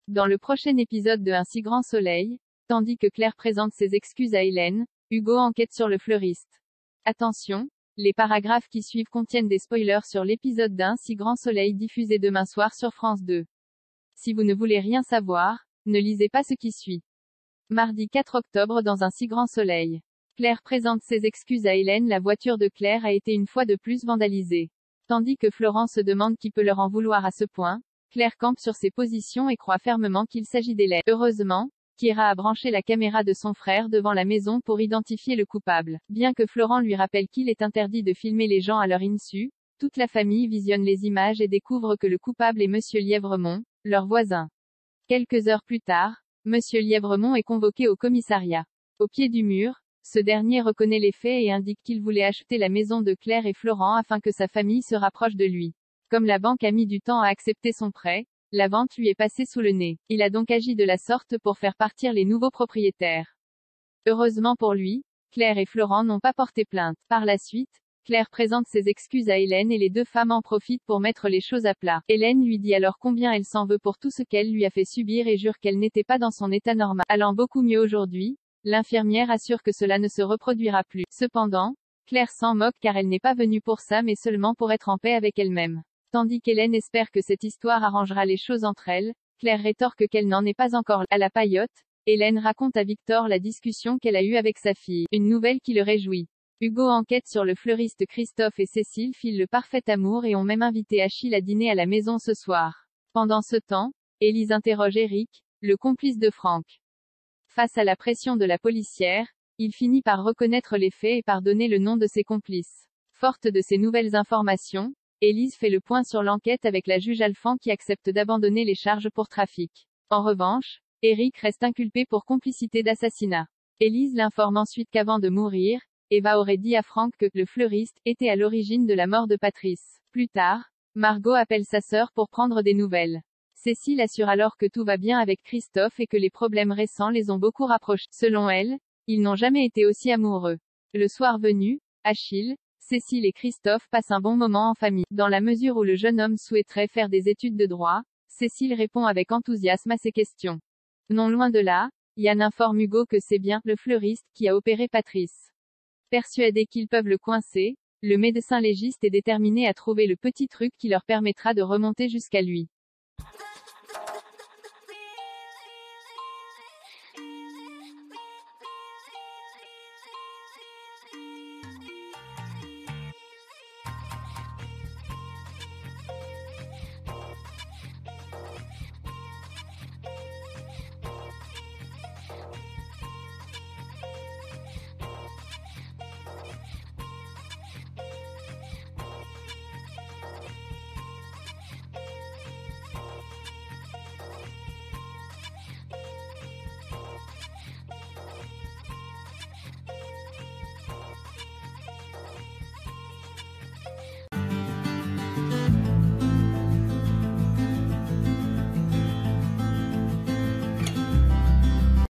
Dans le prochain épisode de Un si grand soleil, tandis que Claire présente ses excuses à Hélène, Hugo enquête sur le fleuriste. Attention, les paragraphes qui suivent contiennent des spoilers sur l'épisode d'Un si grand soleil diffusé demain soir sur France 2. Si vous ne voulez rien savoir, ne lisez pas ce qui suit. Mardi 4 octobre dans Un si grand soleil. Claire présente ses excuses à Hélène. La voiture de Claire a été une fois de plus vandalisée. Tandis que Florent se demande qui peut leur en vouloir à ce point, Claire campe sur ses positions et croit fermement qu'il s'agit d'Hélène. Heureusement, Kira a branché la caméra de son frère devant la maison pour identifier le coupable. Bien que Florent lui rappelle qu'il est interdit de filmer les gens à leur insu, toute la famille visionne les images et découvre que le coupable est Monsieur Lièvremont, leur voisin. Quelques heures plus tard, Monsieur Lièvremont est convoqué au commissariat. Au pied du mur, ce dernier reconnaît les faits et indique qu'il voulait acheter la maison de Claire et Florent afin que sa famille se rapproche de lui. Comme la banque a mis du temps à accepter son prêt, la vente lui est passée sous le nez. Il a donc agi de la sorte pour faire partir les nouveaux propriétaires. Heureusement pour lui, Claire et Florent n'ont pas porté plainte. Par la suite, Claire présente ses excuses à Hélène et les deux femmes en profitent pour mettre les choses à plat. Hélène lui dit alors combien elle s'en veut pour tout ce qu'elle lui a fait subir et jure qu'elle n'était pas dans son état normal. Allant beaucoup mieux aujourd'hui, l'infirmière assure que cela ne se reproduira plus. Cependant, Claire s'en moque car elle n'est pas venue pour ça mais seulement pour être en paix avec elle-même. Tandis qu'Hélène espère que cette histoire arrangera les choses entre elles, Claire rétorque qu'elle n'en est pas encore là. À la paillote, Hélène raconte à Victor la discussion qu'elle a eue avec sa fille, une nouvelle qui le réjouit. Hugo enquête sur le fleuriste. Christophe et Cécile filent le parfait amour et ont même invité Achille à dîner à la maison ce soir. Pendant ce temps, Élise interroge Eric, le complice de Franck. Face à la pression de la policière, il finit par reconnaître les faits et par donner le nom de ses complices. Forte de ces nouvelles informations, Élise fait le point sur l'enquête avec la juge Alphand qui accepte d'abandonner les charges pour trafic. En revanche, Eric reste inculpé pour complicité d'assassinat. Élise l'informe ensuite qu'avant de mourir, Eva aurait dit à Franck que le fleuriste était à l'origine de la mort de Patrice. Plus tard, Margot appelle sa sœur pour prendre des nouvelles. Cécile assure alors que tout va bien avec Christophe et que les problèmes récents les ont beaucoup rapprochés. Selon elle, ils n'ont jamais été aussi amoureux. Le soir venu, Achille, Cécile et Christophe passent un bon moment en famille. Dans la mesure où le jeune homme souhaiterait faire des études de droit, Cécile répond avec enthousiasme à ses questions. Non loin de là, Yann informe Hugo que c'est bien le fleuriste qui a opéré Patrice. Persuadés qu'ils peuvent le coincer, le médecin légiste est déterminé à trouver le petit truc qui leur permettra de remonter jusqu'à lui.